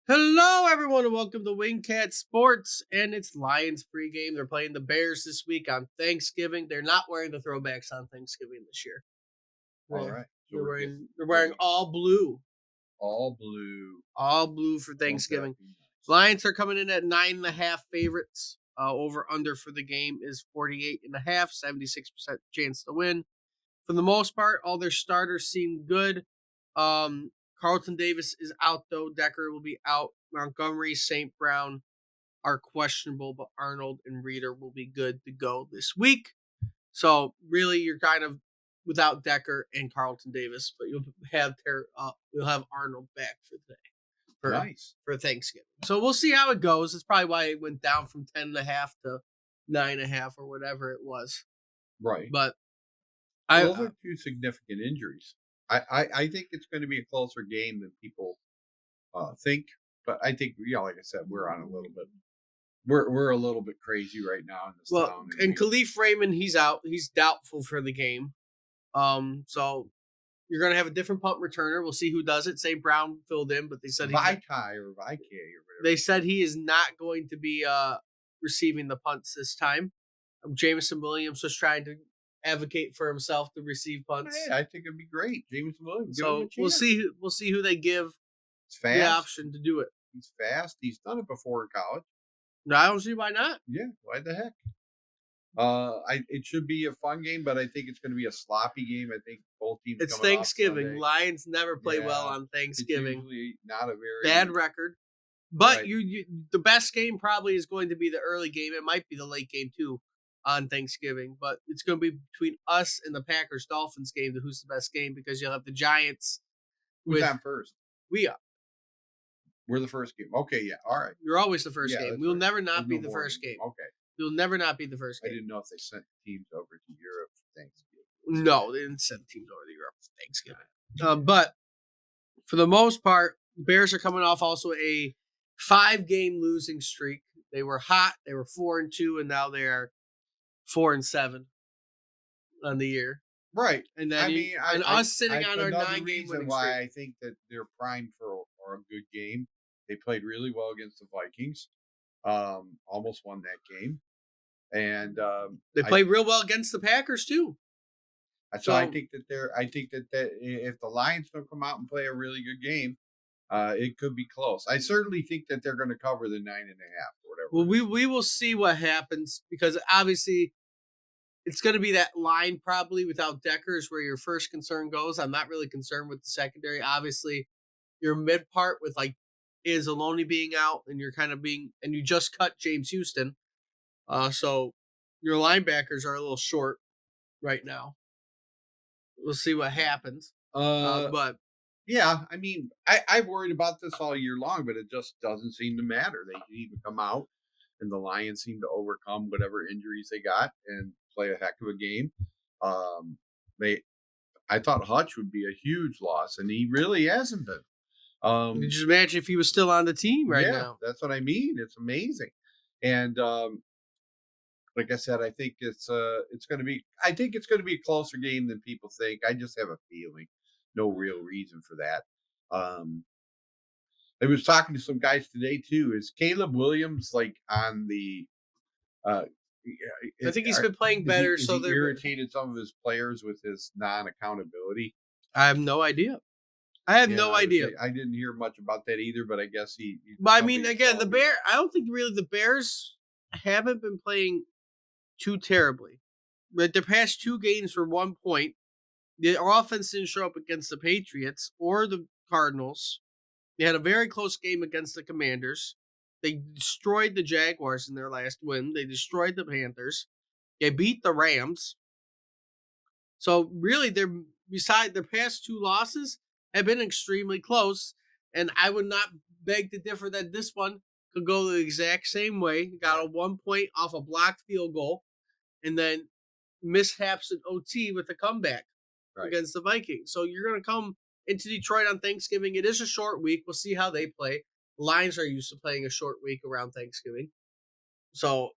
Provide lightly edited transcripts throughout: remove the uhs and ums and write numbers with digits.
Hello, everyone, and welcome to Wingcat Sports. And it's Lions pregame. They're playing the Bears this week on Thanksgiving. They're not wearing the throwbacks on Thanksgiving this year. All They're, right. So they're we're wearing getting they're we're wearing getting all all blue. blue for Won't that Thanksgiving. be nice? Lions are coming in at 9.5 favorites. Over under for the game is 48.5, 76% chance to win. For the most part, all their starters seem good. Carlton Davis is out though. Decker will be out. Montgomery, St. Brown are questionable, but Arnold and Reeder will be good to go this week. So really, you're kind of without Decker and Carlton Davis, but you'll have Arnold back for today for Nice. for Thanksgiving. So we'll see how it goes. It's probably why it went down from 10.5 to 9.5 or whatever it was. Right. But I Well, those are two significant injuries. I think it's going to be a closer game than people think. But I think, like I said, we're on a little bit. We're a little bit crazy right now in this well, town. and Khalif Raymond, he's out. He's doubtful for the game. So you're gonna have a different punt returner. We'll see who does it. St. Brown filled in, but they said Vitai or Vik or whatever. they said he is not going to be receiving the punts this time. Jameson Williams was trying to advocate for himself to receive punts. Hey, I think it'd be great. James Williams. Give him a So chance. we'll see who they give It's fast. the option to do it. He's fast. He's done it before in college. No, I don't see why not. Yeah. Why the heck? It should be a fun game, but I think it's going to be a sloppy game. I think both teams. It's coming off Thanksgiving. Sunday. Lions never play well Yeah, on It's Thanksgiving. usually not a very Bad record. But Right. the best game probably is going to be the early game. It might be the late game too on Thanksgiving, but it's going to be between us and the Packers Dolphins game to who's the best game because you'll have the Giants. Who's on first? We are. We're the first game. Okay, yeah, all right. You're always the first Yeah, game. that's We'll right. never not There's be no the more first than- game. Okay, You'll never not be the first I game. didn't know if they sent teams over to Europe for Thanksgiving. No, they didn't send teams over to Europe for Thanksgiving. But for the most part, the Bears are coming off also a 5-game losing streak. They were hot. They were 4-2, and now they are 4-7 on the year. Right. And then us sitting on our another 9-game reason winning why streak. I think that they're primed for a good game. They played really well against the Vikings. Almost won that game, and They played real well against the Packers too. So I think that if the Lions don't come out and play a really good game, it could be close. I certainly think that they're going to cover the 9.5 or whatever. Well, we will see what happens because obviously it's going to be that line probably without Deckers where your first concern goes. I'm not really concerned with the secondary. Obviously, your mid part with like Anzalone being out and you're kind of and you just cut James Houston. So your linebackers are a little short right now. We'll see what happens. But yeah, I mean, I've worried about this all year long, but it just doesn't seem to matter. They can even come out, and the Lions seem to overcome whatever injuries they got and play a heck of a game. I thought Hutch would be a huge loss, and he really hasn't been. Could you just imagine if he was still on the team right now? That's what I mean. It's amazing, and like I said, I think it's going to be. I think it's going to be a closer game than people think. I just have a feeling. No real reason for that. I was talking to some guys today too. Is Caleb Williams like on the? I think he's been playing better. So they irritated some of his players with his non-accountability. I have no idea. I didn't hear much about that either, but I guess he. But I mean, again, I don't think really the Bears haven't been playing too terribly. But their past 2 games were 1 point. The offense didn't show up against the Patriots or the Cardinals. They had a very close game against the Commanders. They destroyed the Jaguars in their last win. They destroyed the Panthers. They beat the Rams. So really, beside their past 2 losses have been extremely close. And I would not beg to differ that this one could go the exact same way. Got a 1 point off a blocked field goal, and then mishaps in OT with a comeback against the Vikings. So you're going to come into Detroit on Thanksgiving. It is a short week. We'll see how they play. Lions are used to playing a short week around Thanksgiving. So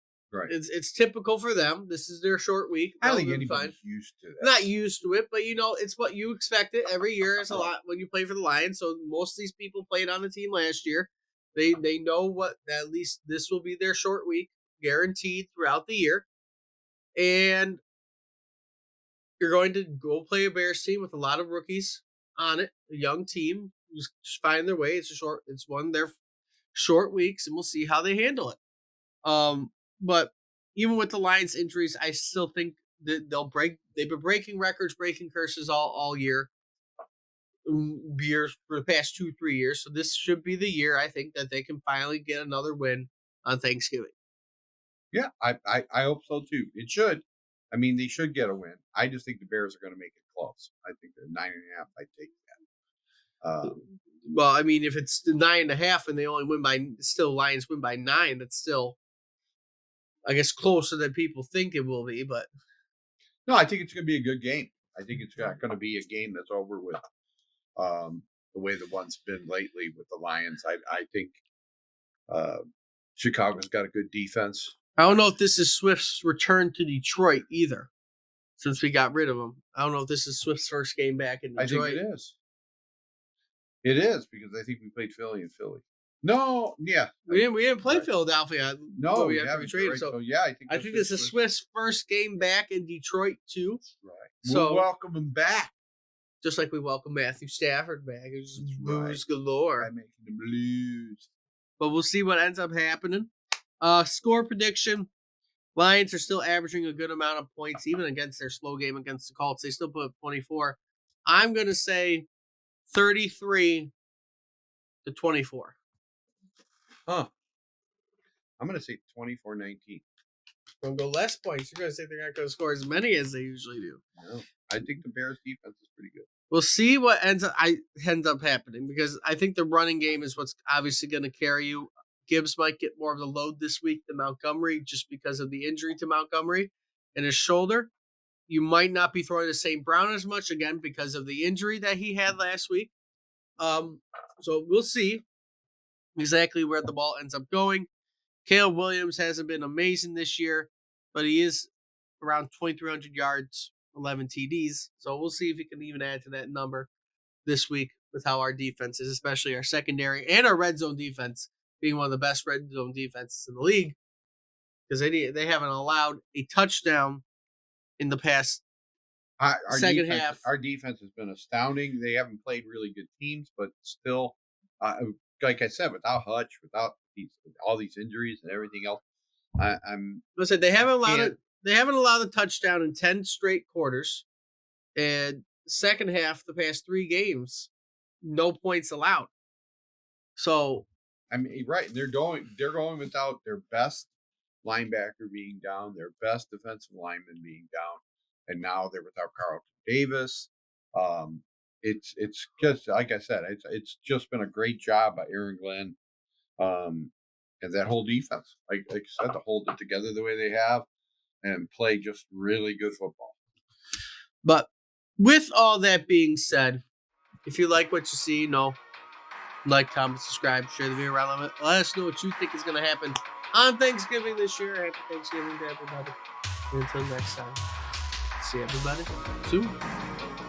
it's typical for them. This is their short week. I don't think anybody's used to that. Not used to it, but it's what you expect it every year. It's a lot when you play for the Lions. So most of these people played on the team last year. They know what at least this will be their short week, guaranteed throughout the year, and you're going to go play a Bears team with a lot of rookies on it, a young team who's finding their way. It's one of their short weeks, and we'll see how they handle it. But even with the Lions injuries, I still think that they'll break. They've been breaking records, breaking curses all year, years for the past 2-3 years. So this should be the year I think that they can finally get another win on Thanksgiving. Yeah, I hope so too. It should. I mean, they should get a win. I just think the Bears are going to make it close. I think they're 9.5. I take that. Well, I mean, if it's 9.5 and they only win by still Lions win by 9, that's still I guess closer than people think it will be. But no, I think it's going to be a good game. I think it's not going to be a game that's over with. The way the one's been lately with the Lions, I think Chicago's got a good defense. I don't know if this is Swift's return to Detroit either, since we got rid of him. I don't know if this is Swift's first game back in Detroit. I think it is. It is because I think we played Philly and Philly. No, yeah, we didn't play Philadelphia. No, we have to be traded. Right. So yeah, I think this is Swift's first game back in Detroit too. Right. So we'll welcome him back, just like we welcome Matthew Stafford back. It's blues galore. I'm making the blues. But we'll see what ends up happening. Score prediction. Lions are still averaging a good amount of points, even against their slow game against the Colts. They still put up 24. I'm going to say 33-24. Huh. I'm going to say 24-19. Going to go less points. You're going to say they're not going to score as many as they usually do. No, I think the Bears defense is pretty good. We'll see what ends up happening because I think the running game is what's obviously going to carry you. Gibbs might get more of the load this week than Montgomery just because of the injury to Montgomery and his shoulder. You might not be throwing to St. Brown as much again because of the injury that he had last week. So we'll see exactly where the ball ends up going. Caleb Williams hasn't been amazing this year, but he is around 2,300 yards, 11 TDs. So we'll see if he can even add to that number this week with how our defense is, especially our secondary and our red zone defense being one of the best red zone defenses in the league because they haven't allowed a touchdown in the past second half. Our defense has been astounding. They haven't played really good teams, but still, like I said, without Hutch, without all these injuries and everything else, Listen, they haven't allowed it. They haven't allowed a touchdown in 10 straight quarters, and second half, the past 3 games, no points allowed. So, I mean, right? They're going without their best linebacker being down, their best defensive lineman being down, and now they're without Carlton Davis. It's just like I said, it's just been a great job by Aaron Glenn, and that whole defense. Like I said, to hold it together the way they have and play just really good football. But with all that being said, if you like what you see, like, comment, subscribe, share the video around. Let us know what you think is going to happen on Thanksgiving this year. Happy Thanksgiving to everybody. Until next time, see everybody soon.